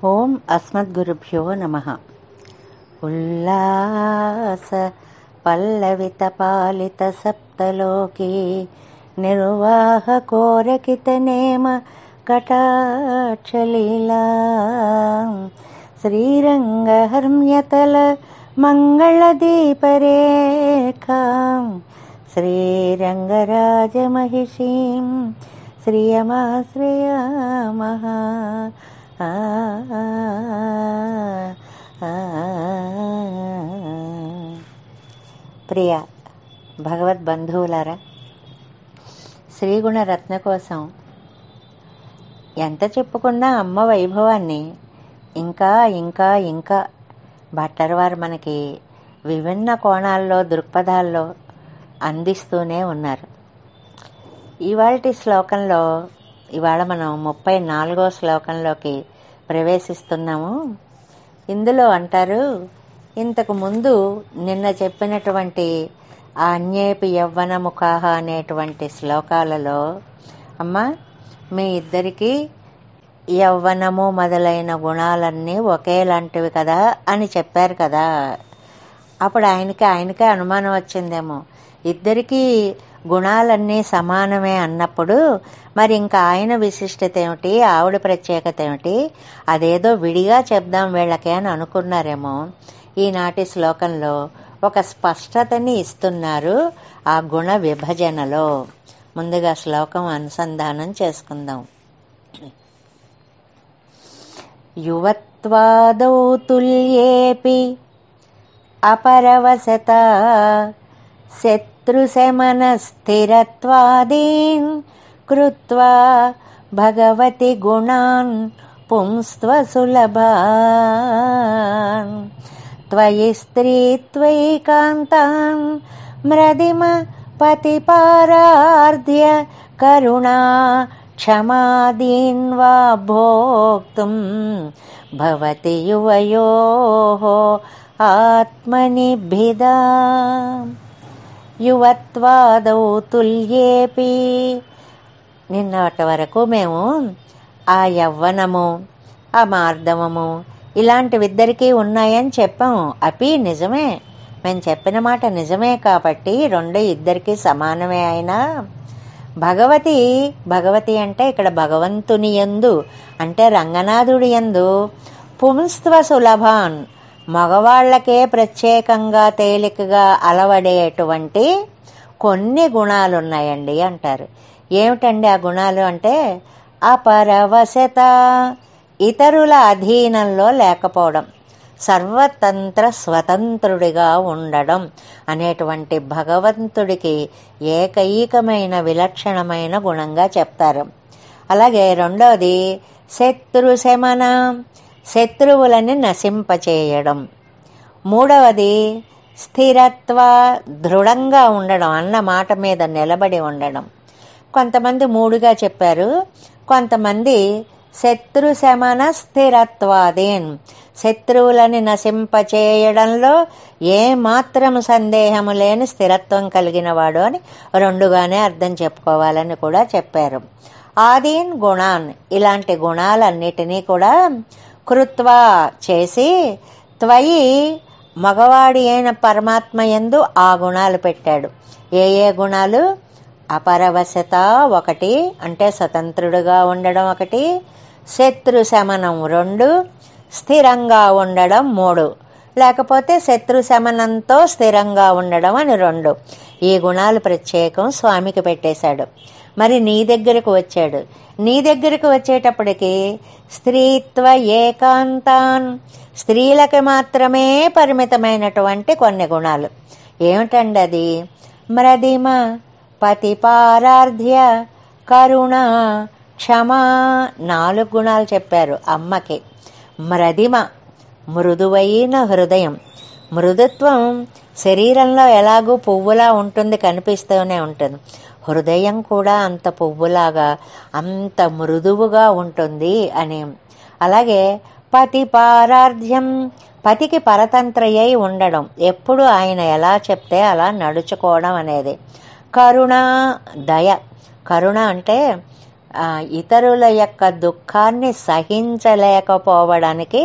ఓం అస్మద్గురుభ్యో నమః. ఉల్లాస పల్లవిత పాలిత సప్తలోకే నిర్వాహ కోరకిత నేమ కటాక్షలీలా శ్రీరంగహర్మ్యతల మంగళదీపరేఖాం శ్రీరంగరాజమహిషీం శ్రియమాశ్రయామః. ప్రియ భగవద్బంధువులారా, శ్రీగుణరత్న కోసం ఎంత చెప్పుకున్నా అమ్మ వైభవాన్ని ఇంకా ఇంకా ఇంకా భట్టర్ వారు మనకి విభిన్న కోణాల్లో దృక్పథాల్లో అందిస్తూనే ఉన్నారు. ఇవాల్టి శ్లోకంలో ఇవాళ మనం 34వ శ్లోకంలోకి ప్రవేశిస్తున్నాము. ఇందులో అంటారు, ఇంతకు ముందు నిన్న చెప్పినటువంటి ఆ అన్యేపి యవ్వన ముఖాహ అనేటువంటి శ్లోకాలలో అమ్మ మీ ఇద్దరికీ యవ్వనము మొదలైన గుణాలన్నీ ఒకేలాంటివి కదా అని చెప్పారు కదా. అప్పుడు ఆయనకే అనుమానం వచ్చిందేమో, ఇద్దరికీ గుణాలన్నీ సమానమే అన్నప్పుడు మరి ఇంకా ఆయన విశిష్టత ఏమిటి, ఆవిడ ప్రత్యేకత ఏమిటి, అదేదో విడిగా చెప్దాం వీళ్ళకే అని అనుకున్నారేమో. ఈనాటి శ్లోకంలో ఒక స్పష్టతని ఇస్తున్నారు ఆ గుణ విభజనలో. ముందుగా శ్లోకం అనుసంధానం చేసుకుందాం. యువత్వాదౌ తుల్యేపి అపరవసత శత్రుశమనస్థిరత్వాదీన్ కృత్వా భగవతి గుణాన్ పుంస్త్వ సులభాన్ త్వయి స్త్రీత్వైకాంతాన్ మ్రదిమ పతిపారార్ధ్య కరుణా క్షమాదీన్ వా భోక్తుం భవతి యువయోః ఆత్మనిభిదా. యువత్వాదౌ తుల్యేపి, నిన్నటి వరకు మేము ఆ యవ్వనము ఆ మార్దవము ఇలాంటివిద్దరికీ ఉన్నాయని చెప్పాము. అపి నిజమే, మేము చెప్పిన మాట నిజమే కాబట్టి రెండు ఇద్దరికీ సమానమే. అయినా భగవతి అంటే ఇక్కడ భగవంతుని యందు అంటే రంగనాథుడి యందు పుంస్త్వ సులభాన్ మగవాళ్లకే ప్రత్యేకంగా తేలికగా అలవడేటువంటి కొన్ని గుణాలు ఉన్నాయండి అంటారు. ఏమిటండి ఆ గుణాలు అంటే, అపరవశత ఇతరుల అధీనంలో లేకపోవడం, సర్వతంత్ర స్వతంత్రుడిగా ఉండడం అనేటువంటి భగవంతుడికి ఏకైకమైన విలక్షణమైన గుణంగా చెప్తారు. అలాగే రెండవది శత్రుశమన, శత్రువులని నశింపచేయడం. మూడవది స్థిరత్వ, దృఢంగా ఉండడం, అన్న మాట మీద నిలబడి ఉండడం. కొంతమంది మూడుగా చెప్పారు, కొంతమంది శత్రుశమన స్థిరత్వాదేన్, శత్రువులని నశింపచేయడంలో ఏమాత్రం సందేహము లేని స్థిరత్వం కలిగిన వాడు అని రెండుగానే అర్థం చెప్పుకోవాలని కూడా చెప్పారు. ఆదీన్ గుణాన్, ఇలాంటి గుణాలన్నిటినీ కూడా కృత్వా చేసి త్వయి మగవాడి అయిన పరమాత్మ యందు ఆ గుణాలు పెట్టాడు. ఏ గుణాలు? అపరవశత ఒకటి, అంటే స్వతంత్రుడుగా ఉండడం ఒకటి, శత్రు శమనం 2, స్థిరంగా ఉండడం 3, లేకపోతే శత్రు శమనంతో స్థిరంగా ఉండడం అని 2. ఈ గుణాలు ప్రత్యేకం స్వామికి పెట్టేశాడు. మరి నీ దగ్గరకు వచ్చాడు. నీ దగ్గరకు వచ్చేటప్పటికి స్త్రీత్వ ఏకాంతాన్, స్త్రీలకు మాత్రమే పరిమితమైనటువంటి కొన్ని గుణాలు. ఏమిటండి అది? మ్రదిమ పతిపారార్ధ్య కరుణ క్షమ, 4 గుణాలు చెప్పారు అమ్మకి. మ్రదిమ, మృదువైన హృదయం. మృదుత్వం శరీరంలో ఎలాగూ పువ్వులా ఉంటుంది, కనిపిస్తూనే ఉంటుంది. హృదయం కూడా అంత పువ్వులాగా అంత మృదువుగా ఉంటుంది అని. అలాగే పతిపారార్ధ్యం, పతికి పరతంత్రయ్యి ఉండడం, ఎప్పుడు ఆయన ఎలా చెప్తే అలా నడుచుకోవడం అనేది. కరుణ, దయ. కరుణ అంటే ఇతరుల యొక్క దుఃఖాన్ని సహించలేకపోవడానికి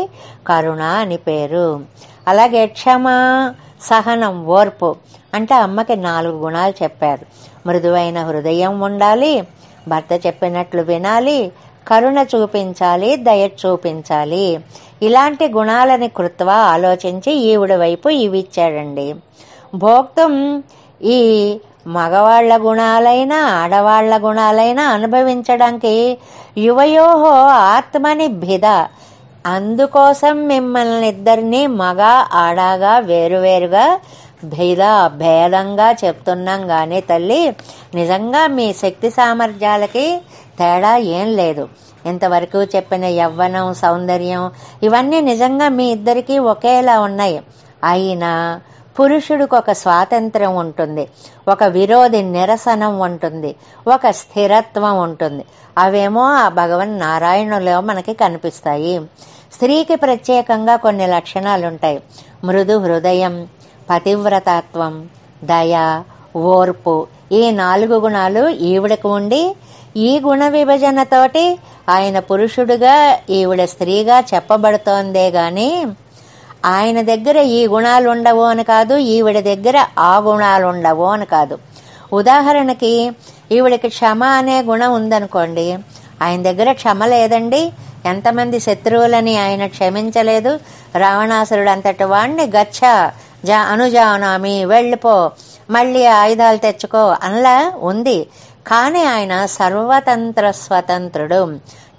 కరుణ అని పేరు. అలాగే క్షమ, సహనం, ఓర్పు అంటే అమ్మకి 4 గుణాలు చెప్పారు. మృదువైన హృదయం ఉండాలి, భర్త చెప్పినట్లు వినాలి, కరుణ చూపించాలి, దయ చూపించాలి. ఇలాంటి గుణాలని కృత్వా ఆలోచించి ఈవిడ వైపు ఇవిచ్చాడండి. భోక్తం ఈ మగవాళ్ల గుణాలైనా ఆడవాళ్ల భోగాలైనా అనుభవించడానికి యువయోహో ఆత్మని భిద. అందుకోసం మిమ్మల్ని ఇద్దరిని మగ ఆడగా వేరువేరుగా భేదంగా చెప్తున్నాం గాని తల్లి, నిజంగా మీ శక్తి సామర్థ్యాలకి తేడా ఏం లేదు. ఇంతవరకు చెప్పిన యవ్వనం, సౌందర్యం ఇవన్నీ నిజంగా మీ ఇద్దరికీ ఒకేలా ఉన్నాయి. అయినా పురుషుడికి ఒక స్వాతంత్ర్యం ఉంటుంది, ఒక విరోధి నిరసనం ఉంటుంది, ఒక స్థిరత్వం ఉంటుంది. అవేమో ఆ భగవన్ నారాయణులో మనకి కనిపిస్తాయి. స్త్రీకి ప్రత్యేకంగా కొన్ని లక్షణాలు ఉంటాయి. మృదు హృదయం, పతివ్రతత్వం, దయ, ఓర్పు. ఈ 4 గుణాలు ఈవిడకు ఉండి ఈ గుణ విభజనతోటి ఆయన పురుషుడుగా ఈవిడ స్త్రీగా చెప్పబడుతోందే గాని ఆయన దగ్గర ఈ గుణాలు ఉండవు అని కాదు, ఈవిడ దగ్గర ఆ గుణాలు ఉండవు అని కాదు. ఉదాహరణకి ఈవిడికి క్షమ అనే గుణం ఉందనుకోండి, ఆయన దగ్గర క్షమ లేదండి. ఎంతమంది శత్రువులని ఆయన క్షమించలేదు. రావణాసురుడు అంతటి వాణ్ణి గచ్చ అనుజానామి, వెళ్ళిపో, మళ్ళీ ఆయుధాలు తెచ్చుకో అనలా ఉంది. కానీ ఆయన సర్వతంత్ర స్వతంత్రుడు.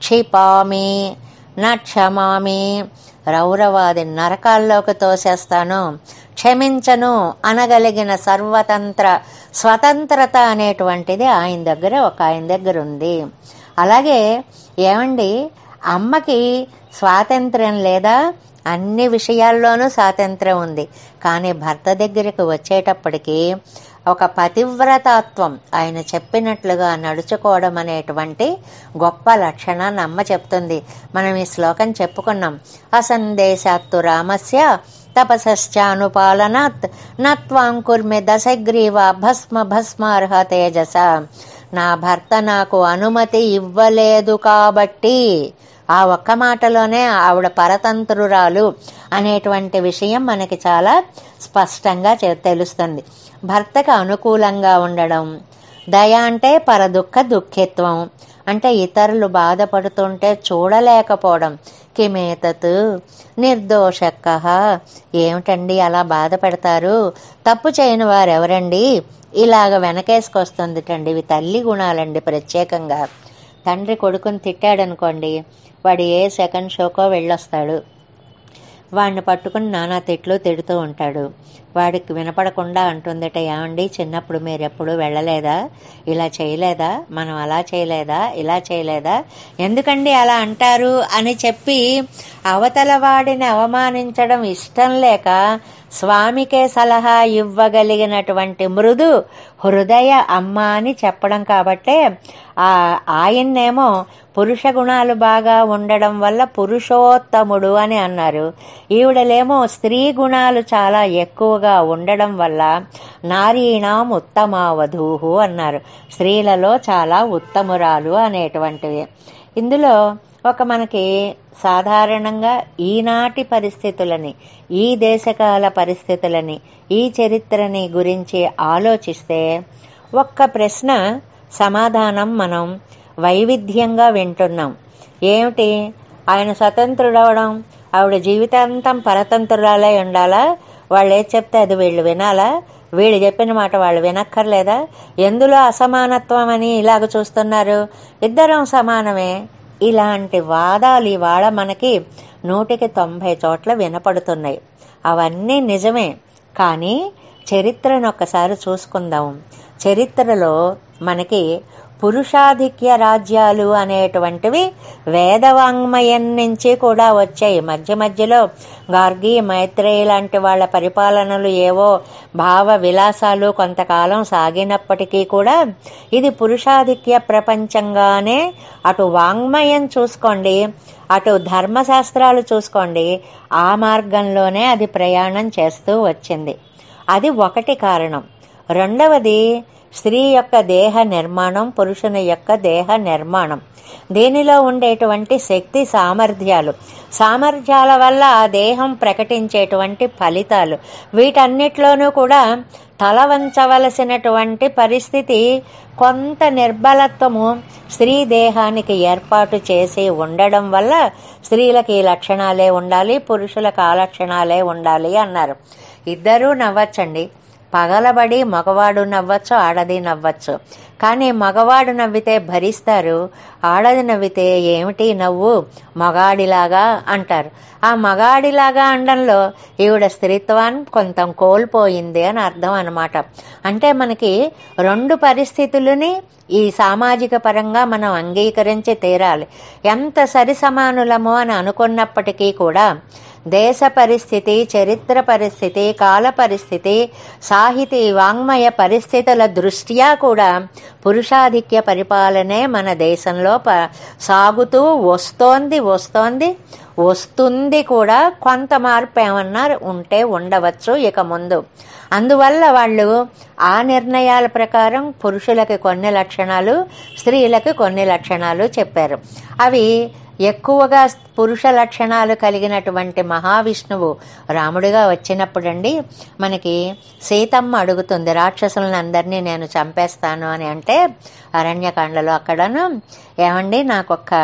క్షిపామి నక్షమామి, రౌరవాది నరకాల్లోకి తోసేస్తాను, క్షమించను అనగలిగిన సర్వతంత్ర స్వతంత్రత అనేటువంటిది ఆయన దగ్గర ఉంది. అలాగే ఏమండి, అమ్మకి స్వాతంత్ర్యం లేదా? అన్ని విషయాల్లోనూ స్వాతంత్ర్యం ఉంది. కానీ భర్త దగ్గరికి వచ్చేటప్పటికి ఒక పతివ్రతత్వం, ఆయన చెప్పినట్లుగా నడుచుకోవడం అనేటువంటి గొప్ప లక్షణాన్ని అమ్మ చెప్తుంది. మనం ఈ శ్లోకం చెప్పుకున్నాం. అసందేశాత్తు రామస్య తపసశ్చానుపాలనాత్ నత్వాంకుర్మి దశగ్రీవ భస్మ భస్మార్హ తేజస. నా భర్త నాకు అనుమతి ఇవ్వలేదు కాబట్టి, ఆ ఒక్క మాటలోనే ఆవిడ పరతంత్రురాలు అనేటువంటి విషయం మనకి చాలా స్పష్టంగా తెలుస్తుంది. భర్తకు అనుకూలంగా ఉండడం. దయ అంటే పరదుఃఖ దుఃఖిత్వం, అంటే ఇతరులు బాధపడుతుంటే చూడలేకపోవడం. కిమేతత్ నిర్దోషక్క, ఏమిటండి అలా బాధపడతారు, తప్పు చేయని వారెవరండి, ఇలాగ వెనకేసుకొస్తుందిటండి. ఇవి తల్లి గుణాలండి. ప్రత్యేకంగా తండ్రి కొడుకుని తిట్టాడనుకోండి, వాడు ఏ సెకండ్ షోకో వెళ్ళొస్తాడు, వాడిని పట్టుకుని నానా తిడుతూ ఉంటాడు. వాడికి వినపడకుండా అంటుందట, ఏమండి చిన్నప్పుడు మీరెప్పుడు వెళ్ళలేదా, ఇలా చేయలేదా, మనం అలా చేయలేదా, ఇలా చేయలేదా, ఎందుకండి అలా అంటారు అని చెప్పి అవతల వాడిని అవమానించడం ఇష్టం లేక స్వామికే సలహా ఇవ్వగలిగినటువంటి మృదు హృదయ అమ్మ అని చెప్పడం. కాబట్టే ఆయన్నేమో పురుష గుణాలు బాగా ఉండడం వల్ల పురుషోత్తముడు అని అన్నారు. ఈవిడలేమో స్త్రీ గుణాలు చాలా ఎక్కువగా ఉండడం వల్ల నారీణాం ఉత్తమావధూహు అన్నారు. స్త్రీలలో చాలా ఉత్తమురాలు అనేటువంటివి. ఇందులో ఒక మనకి సాధారణంగా ఈనాటి పరిస్థితులని, ఈ దేశకాల పరిస్థితులని, ఈ చరిత్రని గురించి ఆలోచిస్తే ఒక్క ప్రశ్న సమాధానం మనం వైవిధ్యంగా వింటున్నాం. ఏమిటి? ఆయన స్వతంత్రుడవడం, ఆవిడ జీవితాంతం పరతంత్రురాలై ఉండాలా, వాళ్ళు ఏది చెప్తే అది వీళ్ళు వినాలా, వీళ్ళు చెప్పిన మాట వాళ్ళు వినక్కర్లేదా, ఎందులో అసమానత్వం అని ఇలాగ చూస్తున్నారు, ఇద్దరం సమానమే. ఇలాంటి వాదాలు ఇవాళ మనకి 190 చోట్ల వినపడుతున్నాయి. అవన్నీ నిజమే. కానీ చరిత్రను ఒక్కసారి చూసుకుందాం. చరిత్రలో మనకి పురుషాధిక్య రాజ్యాలు అనేటువంటివి వేదవాంగ్మయం నుంచి కూడా వచ్చాయి. మధ్యలో గార్గి, మైత్రేయి లాంటి వాళ్ళ పరిపాలనలు ఏవో భావ విలాసాలు కొంతకాలం సాగినప్పటికీ కూడా ఇది పురుషాధిక్య ప్రపంచంగానే, అటు వాంగ్మయం చూసుకోండి, అటు ధర్మశాస్త్రాలు చూసుకోండి, ఆ మార్గంలోనే అది ప్రయాణం చేస్తూ వచ్చింది. అది ఒకటి కారణం. రెండవది, స్త్రీ యొక్క దేహ నిర్మాణం, పురుషుని యొక్క దేహ నిర్మాణం, దీనిలో ఉండేటువంటి శక్తి సామర్థ్యాల వల్ల ఆ దేహం ప్రకటించేటువంటి ఫలితాలు, వీటన్నిటిలోనూ కూడా తల వంచవలసినటువంటి పరిస్థితి, కొంత నిర్బలత్వము స్త్రీ దేహానికి ఏర్పాటు చేసి ఉండడం వల్ల స్త్రీలకు ఈ లక్షణాలే ఉండాలి, పురుషులకు ఆ లక్షణాలే ఉండాలి అన్నారు. ఇద్దరూ నవ్వచ్చండి. పగలబడి మగవాడు నవ్వచ్చు, ఆడది నవ్వచ్చు. కానీ మగవాడు నవ్వితే భరిస్తారు, ఆడది నవ్వితే ఏమిటి నవ్వు, మగాడిలాగా అంటారు. ఆ మగాడిలాగా అనడంలో ఈవిడ స్త్రీత్వాన్ని కొంత కోల్పోయింది అని అర్థం అన్నమాట. అంటే మనకి రెండు పరిస్థితులని ఈ సామాజిక పరంగా మనం అంగీకరించి తీరాలి. ఎంత సరిసమానులమో అని అనుకున్నప్పటికీ కూడా దేశ పరిస్థితి, చరిత్ర పరిస్థితి, కాల పరిస్థితి, సాహితీ వాంగ్మయ పరిస్థితుల దృష్ట్యా కూడా పురుషాధిక్య పరిపాలనే మన దేశంలో సాగుతూ వస్తుంది కూడా. కొంత మార్పు ఏమన్నా ఉంటే ఉండవచ్చు ఇక ముందు. అందువల్ల వాళ్ళు ఆ నిర్ణయాల ప్రకారం పురుషులకి కొన్ని లక్షణాలు, స్త్రీలకి కొన్ని లక్షణాలు చెప్పారు. అవి ఎక్కువగా పురుష లక్షణాలు కలిగినటువంటి మహావిష్ణువు రాముడిగా వచ్చినప్పుడండి, మనకి సీతమ్మ అడుగుతుంది రాక్షసులను అందరినీ నేను చంపేస్తాను అని. అంటే అరణ్యకాండలో అక్కడను, ఏమండి నాకొక్క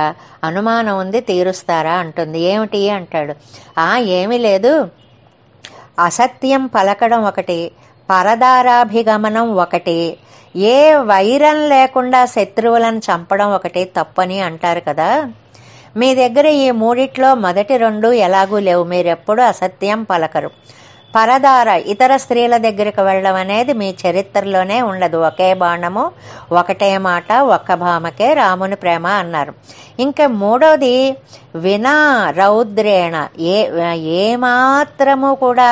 అనుమానం ఉంది, తీరుస్తారా అంటుంది. ఏమిటి అంటాడు. ఏమీ లేదు, అసత్యం పలకడం ఒకటి, పరదారాభిగమనం ఒకటి, ఏ వైరం లేకుండా శత్రువులను చంపడం ఒకటి తప్పని అంటారు కదా. మీ దగ్గర ఈ మూడిట్లో మొదటి రెండు ఎలాగూ లేవు, మీరెప్పుడు అసత్యం పలకరు. పరదార, ఇతర స్త్రీల దగ్గరికి వెళ్ళడం అనేది మీ చరిత్రలోనే ఉండదు. ఒకే బాణము, ఒకటే మాట, ఒక్క భామకే రాముని ప్రేమ అన్నారు. ఇంకా మూడోది వినా రౌద్రేణ, ఏమాత్రము కూడా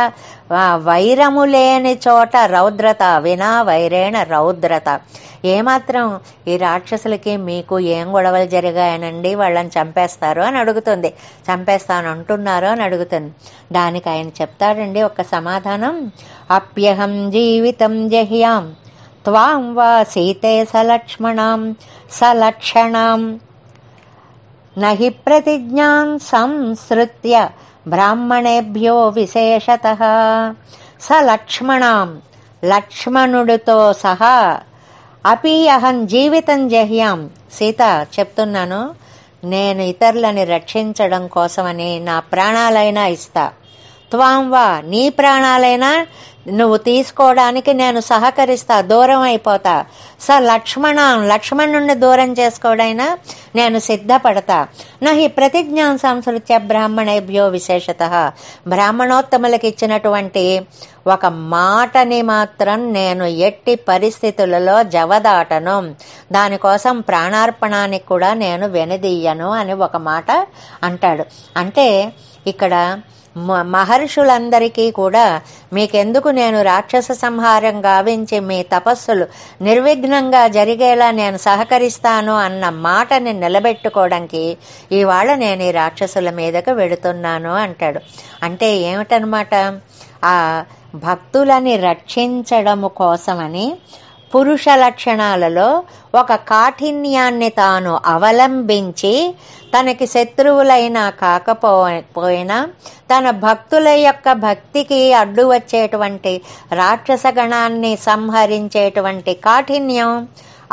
వైరము లేని చోట రౌద్రత, వినా వైరేణ రౌద్రత. ఏమాత్రం ఈ రాక్షసులకి మీకు ఏం గొడవలు జరిగాయనండి, వాళ్ళని చంపేస్తారు అని అడుగుతుంది. చంపేస్తాను అంటున్నారు అని అడుగుతుంది. దానికి ఆయన చెప్తాడండి ఒక సమాధానం. అప్యహం జీవితం జహ్యాం త్వాం వా సీతే సలక్షణాం నహి ప్రతిజ్ఞాం సంసృత్య బ్రాహ్మణేభ్యో విశేషతః. సలక్ష్మణాం, లక్ష్మణుడితో సహా, అపి అహం జీవితం జహ్యాం, సీత చెప్తున్నాను, నేను ఇతరులని రక్షించడం కోసమని నా ప్రాణాలైనా ఇస్తా. త్వాం వా, నీ ప్రాణాలైనా నువ్వు తీసుకోవడానికి నేను సహకరిస్తా, దూరం అయిపోతా. లక్ష్మణుణ్ణి దూరం చేసుకోవడైనా నేను సిద్ధపడతా. నహి ప్రతిజ్ఞాం సంసృత్య బ్రాహ్మణేభ్యో విశేషతః, బ్రాహ్మణోత్తములకు ఇచ్చినటువంటి ఒక మాటని మాత్రం నేను ఎట్టి పరిస్థితులలో జవదాటను, దానికోసం ప్రాణార్పణానికి కూడా నేను వెనుదీయను అని ఒక మాట అంటాడు. అంటే ఇక్కడ మహర్షులందరికీ కూడా మీకెందుకు, నేను రాక్షస సంహారం గావించి మీ తపస్సులు నిర్విఘ్నంగా జరిగేలా నేను సహకరిస్తాను అన్న మాటని నిలబెట్టుకోవడానికి ఇవాళ నేను ఈ రాక్షసుల మీదకు వెడుతున్నాను అంటాడు. అంటే ఏమిటనమాట, ఆ భక్తులని రక్షించడము కోసమని పురుష లక్షణాలలో ఒక కాఠిన్యాన్ని తాను అవలంబించి, తనకి శత్రువులైనా కాకపోయినా తన భక్తుల యొక్క భక్తికి అడ్డు వచ్చేటువంటి రాక్షసగణాన్ని సంహరించేటువంటి కాఠిన్యం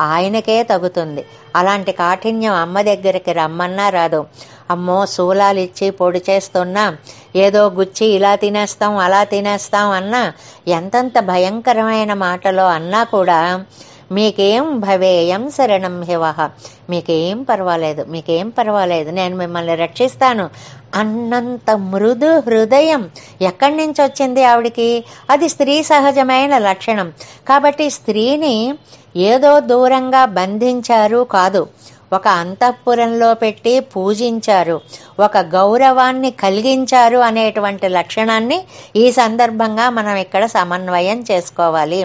ఆయనకే తగుతుంది. అలాంటి కాఠిన్యం అమ్మ దగ్గరికి రమ్మన్నా రాదు. అమ్మో శూలాలు ఇచ్చి పొడి చేస్తున్నా, ఏదో గుచ్చి ఇలా తినేస్తాం అలా తినేస్తాం అన్నా, ఎంతంత భయంకరమైన మాటలో అన్నా కూడా మీకేం భవేయం శరణం హివః, మీకేం పర్వాలేదు, నేను మిమ్మల్ని రక్షిస్తాను అన్నంత మృదు హృదయం ఎక్కడి నుంచి వచ్చింది ఆవిడికి? అది స్త్రీ సహజమైన లక్షణం. కాబట్టి స్త్రీని ఏదో దూరంగా బంధించారు కాదు, ఒక అంతఃపురంలో పెట్టి పూజించారు, ఒక గౌరవాన్ని కలిగించారు అనేటువంటి లక్షణాన్ని ఈ సందర్భంగా మనం ఇక్కడ సమన్వయం చేసుకోవాలి.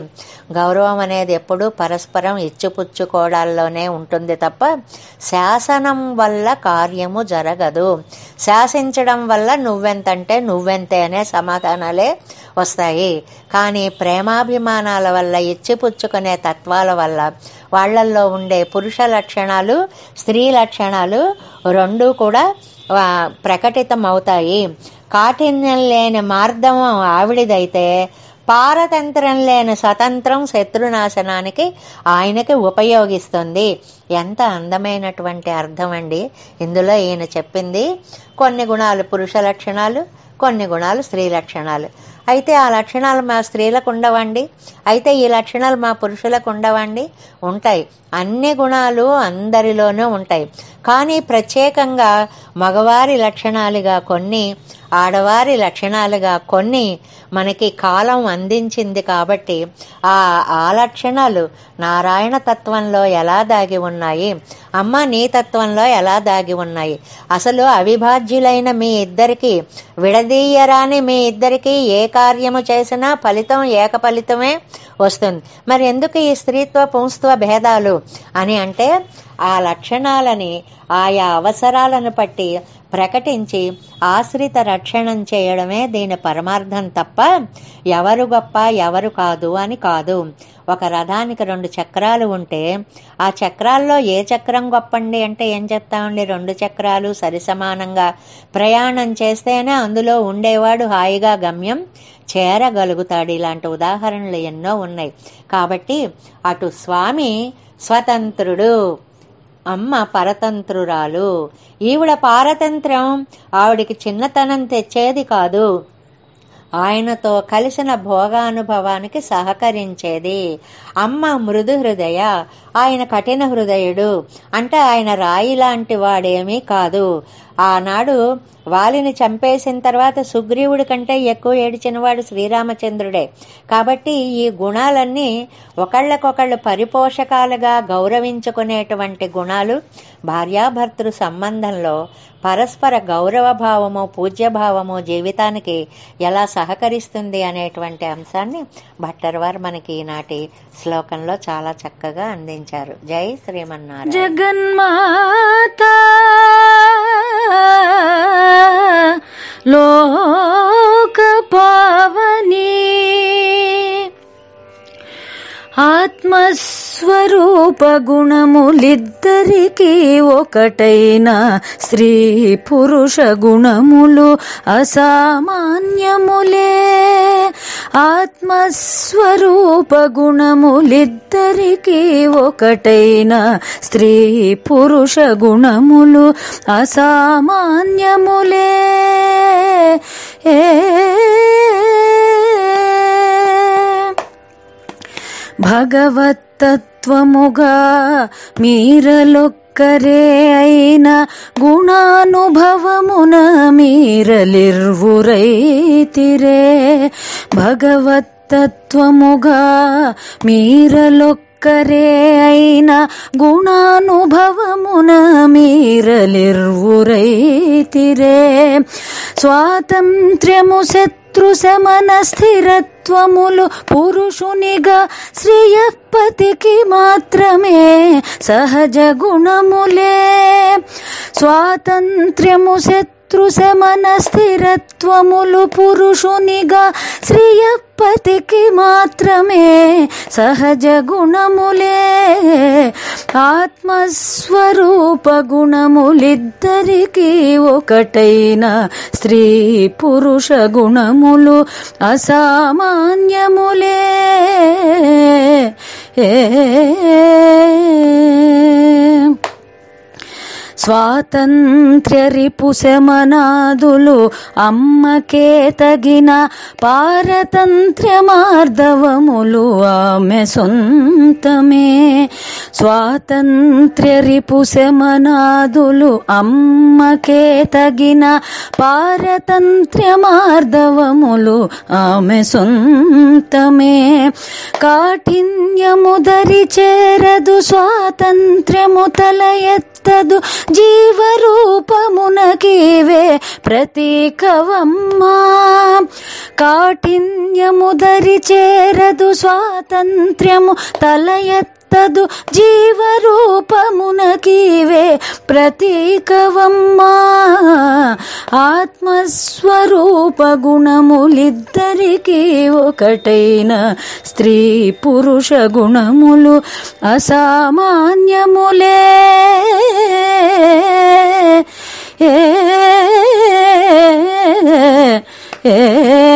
గౌరవం అనేది ఎప్పుడూ పరస్పరం ఇచ్చిపుచ్చుకోవడాల్లోనే ఉంటుంది తప్ప శాసనం వల్ల కార్యము జరగదు. శాసించడం వల్ల నువ్వెంతంటే నువ్వెంతే అనే సమాధానాలే వస్తాయి. కానీ ప్రేమాభిమానాల వల్ల, ఇచ్చిపుచ్చుకునే తత్వాల వల్ల వాళ్ళల్లో ఉండే పురుష లక్షణాలు, స్త్రీ లక్షణాలు రెండూ కూడా ప్రకటితం అవుతాయి. కాఠిన్యం లేని మార్గం ఆవిడిదైతే పారతంత్రం లేని స్వతంత్రం శత్రునాశనానికి ఆయనకి ఉపయోగిస్తుంది. ఎంత అందమైనటువంటి అర్థం అండి ఇందులో ఈయన చెప్పింది. కొన్ని గుణాలు పురుష లక్షణాలు, కొన్ని గుణాలు స్త్రీ లక్షణాలు. అయితే ఆ లక్షణాలు మా స్త్రీలకు ఉండవండి, అయితే ఈ లక్షణాలు మా పురుషులకు ఉండవండి. ఉంటాయి. అన్ని గుణాలు అందరిలోనూ ఉంటాయి. కానీ ప్రత్యేకంగా మగవారి లక్షణాలుగా కొన్ని, ఆడవారి లక్షణాలుగా కొన్ని మనకి కాలం అందించింది. కాబట్టి ఆ లక్షణాలు నారాయణ తత్వంలో ఎలా దాగి ఉన్నాయి, అమ్మ నీ తత్వంలో ఎలా దాగి ఉన్నాయి, అసలు అవిభాజ్యులైన మీ ఇద్దరికి, విడదీయరాని మీ ఇద్దరికి ఏ కార్యము చేసినా ఫలితం ఏక ఫలితమే వస్తుంది. మరి ఎందుకు ఈ స్త్రీత్వ పుంస్త్వ భేదాలు అని అంటే ఆ లక్షణాలని ఆయా అవసరాలను బట్టి ప్రకటించి ఆశ్రిత రక్షణం చేయడమే దీని పరమార్థం తప్ప ఎవరు గొప్ప ఎవరు కాదు అని కాదు. ఒక రథానికి 2 చక్రాలు ఉంటే ఆ చక్రాల్లో ఏ చక్రం గొప్పండి అంటే ఏం చెప్తామండి? 2 చక్రాలు సరిసమానంగా ప్రయాణం చేస్తేనే అందులో ఉండేవాడు హాయిగా గమ్యం చేరగలుగుతాడు. ఇలాంటి ఉదాహరణలు ఎన్నో ఉన్నాయి. కాబట్టి అటు స్వామి స్వతంత్రుడు, అమ్మ పరతంత్రురాలు. ఈవిడ పారతంత్రం ఆవిడికి చిన్నతనం తెచ్చేది కాదు, ఆయనతో కలిసిన భోగానుభవానికి సహకరించేది. అమ్మ మృదు హృదయ, ఆయన కఠిన హృదయుడు. అంటే ఆయన రాయి లాంటి వాడేమీ కాదు. ఆనాడు వాలిని చంపేసిన తర్వాత సుగ్రీవుడి కంటే ఎక్కువ ఏడిచినవాడు శ్రీరామచంద్రుడే. కాబట్టి ఈ గుణాలన్నీ ఒకళ్ళకొకళ్ళు పరిపోషకాలుగా గౌరవించుకునేటువంటి గుణాలు భార్యాభర్తృ సంబంధంలో పరస్పర గౌరవభావము, పూజ్యభావము జీవితానికి ఎలా సహకరిస్తుంది అనేటువంటి అంశాన్ని భట్టర్వారు మనకి ఈనాటి శ్లోకంలో చాలా చక్కగా అందించారు. జై శ్రీమన్నారాయణ. జగన్మాత లోక పావని ఆత్మస్వరూప గుణములిద్దరికీ ఒకటైన స్త్రీ పురుష గుణములు అసామాన్యములే. ఆత్మస్వరూప గుణములిద్దరికీ ఒకటైన స్త్రీ పురుష గుణములు అసామాన్యములే. భగవత్తత్వముగా మీరలొక్కరే అయిన గుణానుభవమున మీరలిర్వురైతిరే. భగవత్తత్వముగా మీరలొక్కరే అయిన గుణానుభవమున మీరలిర్వురైతిరే. స్వాతంత్ర్యము శత్రుశమన స్థిరత్వములు పురుషునిగా శ్రేయపతికి మాత్రమే సహజ గుణములే. స్వాతంత్ర్యము శత్రుశమన స్థిరత్వములు పురుషునిగా శ్రేయపతికి మాత్రమే సహజ గుణములే. ఆత్మస్వరూప గుణములిద్దరికీ ఒకటైన స్త్రీ పురుష గుణములు అసామాన్యములే. స్వాతంత్ర్య రిపుశమనాదులు అమ్మకే తగిన పారతంత్ర్య మార్దవములు ఆమె సొంతమే. స్వాతంత్ర్య రిపుశమనాదులు అమ్మకే తగిన పారతంత్ర్య మార్దవములు ఆమె సొంతమే. కాఠిన్యము దరి చేరదు స్వాతంత్ర్యము తల ఎత్తి తలయెత్తదు జీవరూపమునకీవే ప్రతీకవమ్మా. కాఠిన్యము దరి చేరదు స్వాతంత్ర్యము తలయెత్తదు జీవరూపమునకీవే ప్రతీకవమ్మా. ఆత్మస్వరూప గుణములిద్దరికీ ఒకటైన స్త్రీ పురుష గుణములు అసామాన్యములే. ఏ